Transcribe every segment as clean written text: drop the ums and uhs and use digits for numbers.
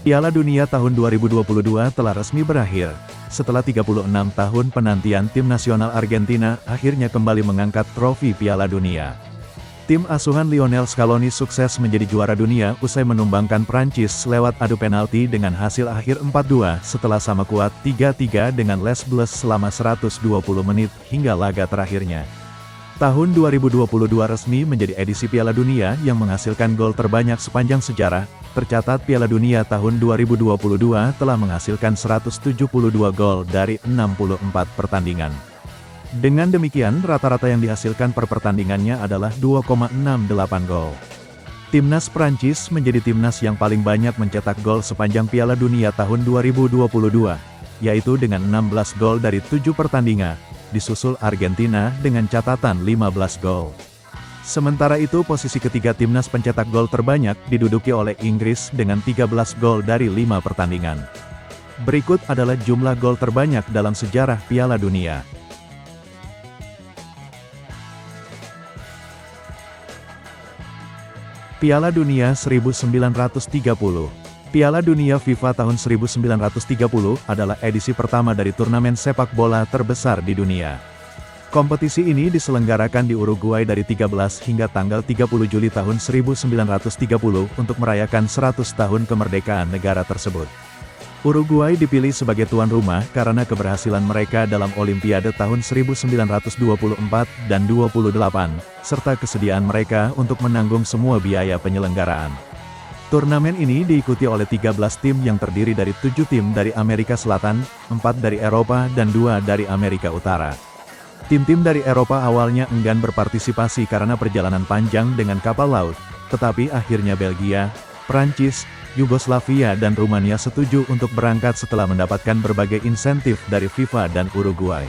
Piala Dunia tahun 2022 telah resmi berakhir. Setelah 36 tahun penantian, tim nasional Argentina akhirnya kembali mengangkat trofi Piala Dunia. Tim asuhan Lionel Scaloni sukses menjadi juara dunia usai menumbangkan Prancis lewat adu penalti dengan hasil akhir 4-2 setelah sama kuat 3-3 dengan Les Bleus selama 120 menit hingga laga terakhirnya. Tahun 2022 resmi menjadi edisi Piala Dunia yang menghasilkan gol terbanyak sepanjang sejarah. Tercatat Piala Dunia tahun 2022 telah menghasilkan 172 gol dari 64 pertandingan. Dengan demikian, rata-rata yang dihasilkan per pertandingannya adalah 2,68 gol. Timnas Prancis menjadi timnas yang paling banyak mencetak gol sepanjang Piala Dunia tahun 2022, yaitu dengan 16 gol dari 7 pertandingan, disusul Argentina dengan catatan 15 gol. Sementara itu posisi ketiga timnas pencetak gol terbanyak diduduki oleh Inggris dengan 13 gol dari 5 pertandingan. Berikut adalah jumlah gol terbanyak dalam sejarah Piala Dunia. Piala Dunia 1930. Piala Dunia FIFA tahun 1930 adalah edisi pertama dari turnamen sepak bola terbesar di dunia. Kompetisi ini diselenggarakan di Uruguay dari 13 hingga tanggal 30 Juli tahun 1930 untuk merayakan 100 tahun kemerdekaan negara tersebut. Uruguay dipilih sebagai tuan rumah karena keberhasilan mereka dalam Olimpiade tahun 1924 dan 28, serta kesediaan mereka untuk menanggung semua biaya penyelenggaraan. Turnamen ini diikuti oleh 13 tim yang terdiri dari 7 tim dari Amerika Selatan, 4 dari Eropa dan 2 dari Amerika Utara. Tim-tim dari Eropa awalnya enggan berpartisipasi karena perjalanan panjang dengan kapal laut, tetapi akhirnya Belgia, Prancis, Yugoslavia dan Rumania setuju untuk berangkat setelah mendapatkan berbagai insentif dari FIFA dan Uruguay.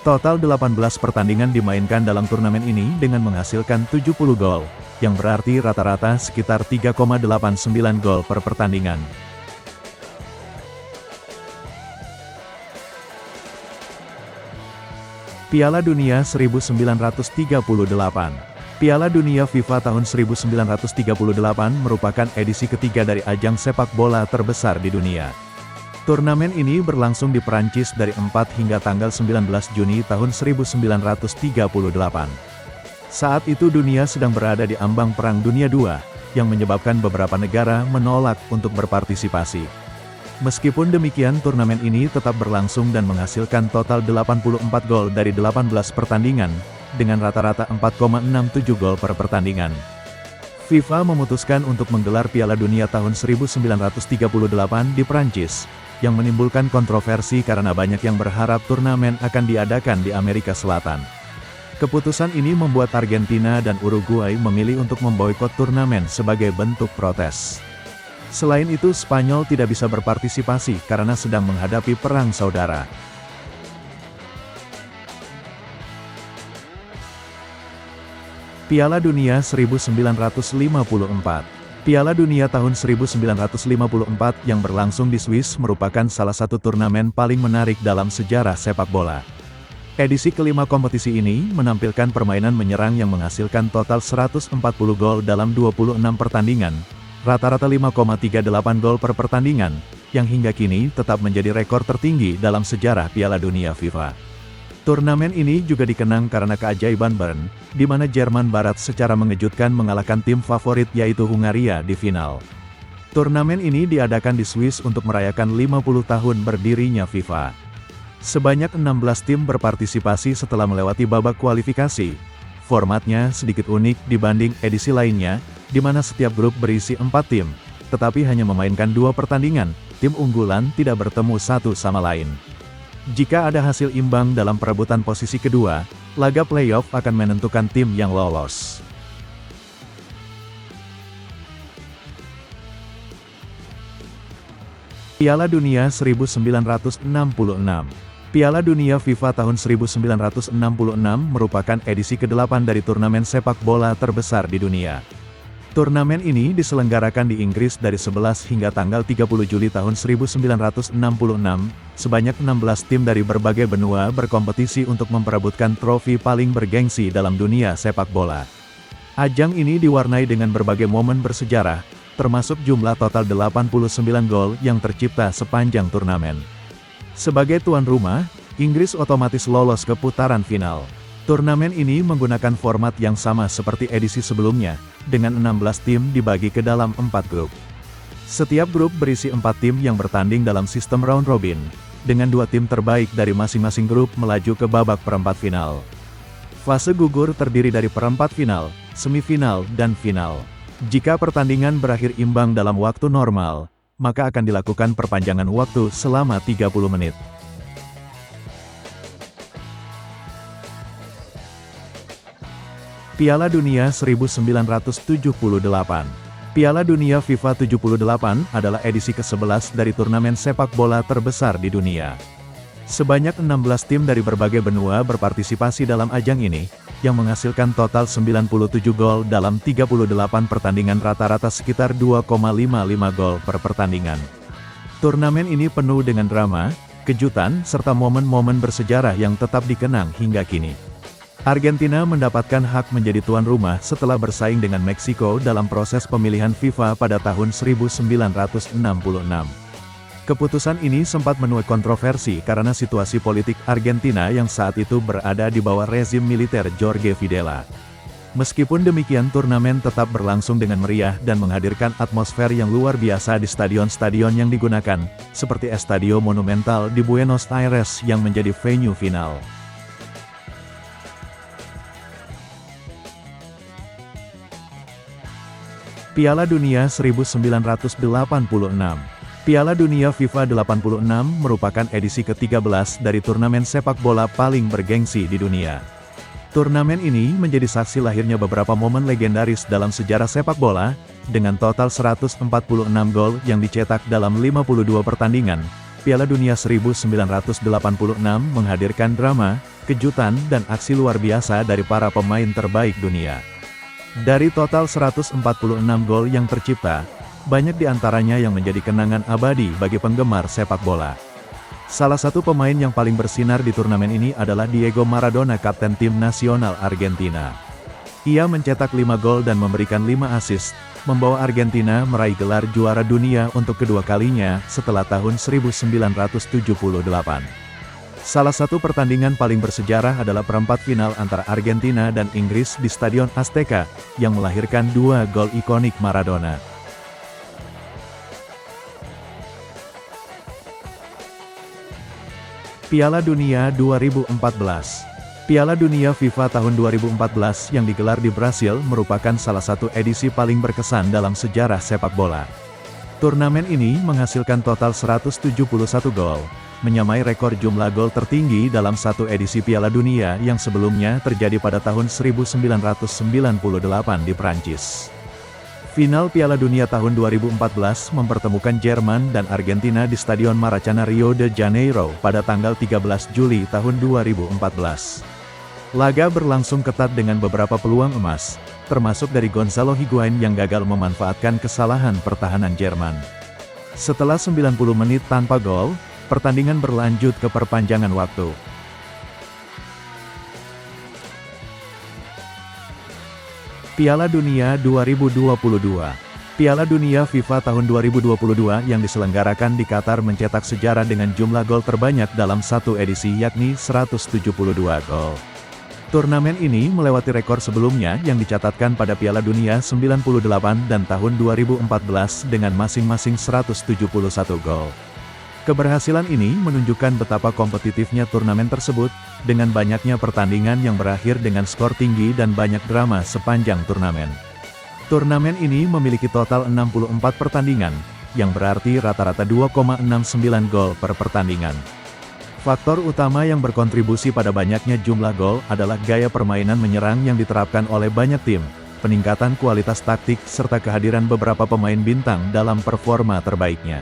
Total 18 pertandingan dimainkan dalam turnamen ini dengan menghasilkan 70 gol, yang berarti rata-rata sekitar 3,89 gol per pertandingan. Piala Dunia 1938. Piala Dunia FIFA tahun 1938 merupakan edisi ketiga dari ajang sepak bola terbesar di dunia. Turnamen ini berlangsung di Prancis dari 4 hingga tanggal 19 Juni tahun 1938. Saat itu dunia sedang berada di ambang Perang Dunia II, yang menyebabkan beberapa negara menolak untuk berpartisipasi. Meskipun demikian, turnamen ini tetap berlangsung dan menghasilkan total 84 gol dari 18 pertandingan, dengan rata-rata 4,67 gol per pertandingan. FIFA memutuskan untuk menggelar Piala Dunia tahun 1938 di Prancis, yang menimbulkan kontroversi karena banyak yang berharap turnamen akan diadakan di Amerika Selatan. Keputusan ini membuat Argentina dan Uruguay memilih untuk memboikot turnamen sebagai bentuk protes. Selain itu, Spanyol tidak bisa berpartisipasi karena sedang menghadapi perang saudara. Piala Dunia 1954. Piala Dunia tahun 1954 yang berlangsung di Swiss merupakan salah satu turnamen paling menarik dalam sejarah sepak bola. Edisi kelima kompetisi ini menampilkan permainan menyerang yang menghasilkan total 140 gol dalam 26 pertandingan, rata-rata 5,38 gol per pertandingan, yang hingga kini tetap menjadi rekor tertinggi dalam sejarah Piala Dunia FIFA. Turnamen ini juga dikenang karena keajaiban Bern, di mana Jerman Barat secara mengejutkan mengalahkan tim favorit yaitu Hungaria di final. Turnamen ini diadakan di Swiss untuk merayakan 50 tahun berdirinya FIFA. Sebanyak 16 tim berpartisipasi setelah melewati babak kualifikasi. Formatnya sedikit unik dibanding edisi lainnya, di mana setiap grup berisi 4 tim, tetapi hanya memainkan 2 pertandingan, tim unggulan tidak bertemu satu sama lain. Jika ada hasil imbang dalam perebutan posisi kedua, laga playoff akan menentukan tim yang lolos. Piala Dunia 1966. Piala Dunia FIFA tahun 1966 merupakan edisi ke-8 dari turnamen sepak bola terbesar di dunia. Turnamen ini diselenggarakan di Inggris dari 11 hingga tanggal 30 Juli tahun 1966, sebanyak 16 tim dari berbagai benua berkompetisi untuk memperebutkan trofi paling bergengsi dalam dunia sepak bola. Ajang ini diwarnai dengan berbagai momen bersejarah, termasuk jumlah total 89 gol yang tercipta sepanjang turnamen. Sebagai tuan rumah, Inggris otomatis lolos ke putaran final. Turnamen ini menggunakan format yang sama seperti edisi sebelumnya, dengan 16 tim dibagi ke dalam 4 grup. Setiap grup berisi 4 tim yang bertanding dalam sistem round robin, dengan 2 tim terbaik dari masing-masing grup melaju ke babak perempat final. Fase gugur terdiri dari perempat final, semifinal, dan final. Jika pertandingan berakhir imbang dalam waktu normal, maka akan dilakukan perpanjangan waktu selama 30 menit. Piala Dunia 1978. Piala Dunia FIFA 78 adalah edisi ke-11 dari turnamen sepak bola terbesar di dunia. Sebanyak 16 tim dari berbagai benua berpartisipasi dalam ajang ini, yang menghasilkan total 97 gol dalam 38 pertandingan, rata-rata sekitar 2,55 gol per pertandingan. Turnamen ini penuh dengan drama, kejutan, serta momen-momen bersejarah yang tetap dikenang hingga kini. Argentina mendapatkan hak menjadi tuan rumah setelah bersaing dengan Meksiko dalam proses pemilihan FIFA pada tahun 1966. Keputusan ini sempat menuai kontroversi karena situasi politik Argentina yang saat itu berada di bawah rezim militer Jorge Videla. Meskipun demikian, turnamen tetap berlangsung dengan meriah dan menghadirkan atmosfer yang luar biasa di stadion-stadion yang digunakan, seperti Estadio Monumental di Buenos Aires yang menjadi venue final. Piala Dunia 1986. Piala Dunia FIFA 86 merupakan edisi ke-13 dari turnamen sepak bola paling bergengsi di dunia. Turnamen ini menjadi saksi lahirnya beberapa momen legendaris dalam sejarah sepak bola, dengan total 146 gol yang dicetak dalam 52 pertandingan. Piala Dunia 1986 menghadirkan drama, kejutan, dan aksi luar biasa dari para pemain terbaik dunia. Dari total 146 gol yang tercipta, banyak di antaranya yang menjadi kenangan abadi bagi penggemar sepak bola. Salah satu pemain yang paling bersinar di turnamen ini adalah Diego Maradona, kapten tim nasional Argentina. Ia mencetak 5 gol dan memberikan 5 assist, membawa Argentina meraih gelar juara dunia untuk kedua kalinya setelah tahun 1978. Salah satu pertandingan paling bersejarah adalah perempat final antara Argentina dan Inggris di Stadion Azteca, yang melahirkan 2 gol ikonik Maradona. Piala Dunia 2014. Piala Dunia FIFA tahun 2014 yang digelar di Brasil merupakan salah satu edisi paling berkesan dalam sejarah sepak bola. Turnamen ini menghasilkan total 171 gol, menyamai rekor jumlah gol tertinggi dalam satu edisi Piala Dunia yang sebelumnya terjadi pada tahun 1998 di Prancis. Final Piala Dunia tahun 2014 mempertemukan Jerman dan Argentina di Stadion Maracana, Rio de Janeiro pada tanggal 13 Juli tahun 2014. Laga berlangsung ketat dengan beberapa peluang emas, termasuk dari Gonzalo Higuain yang gagal memanfaatkan kesalahan pertahanan Jerman. Setelah 90 menit tanpa gol, pertandingan berlanjut ke perpanjangan waktu. Piala Dunia 2022. Piala Dunia FIFA tahun 2022 yang diselenggarakan di Qatar mencetak sejarah dengan jumlah gol terbanyak dalam satu edisi, yakni 172 gol. Turnamen ini melewati rekor sebelumnya yang dicatatkan pada Piala Dunia 98 dan tahun 2014 dengan masing-masing 171 gol. Keberhasilan ini menunjukkan betapa kompetitifnya turnamen tersebut, dengan banyaknya pertandingan yang berakhir dengan skor tinggi dan banyak drama sepanjang turnamen. Turnamen ini memiliki total 64 pertandingan, yang berarti rata-rata 2,69 gol per pertandingan. Faktor utama yang berkontribusi pada banyaknya jumlah gol adalah gaya permainan menyerang yang diterapkan oleh banyak tim, peningkatan kualitas taktik, serta kehadiran beberapa pemain bintang dalam performa terbaiknya.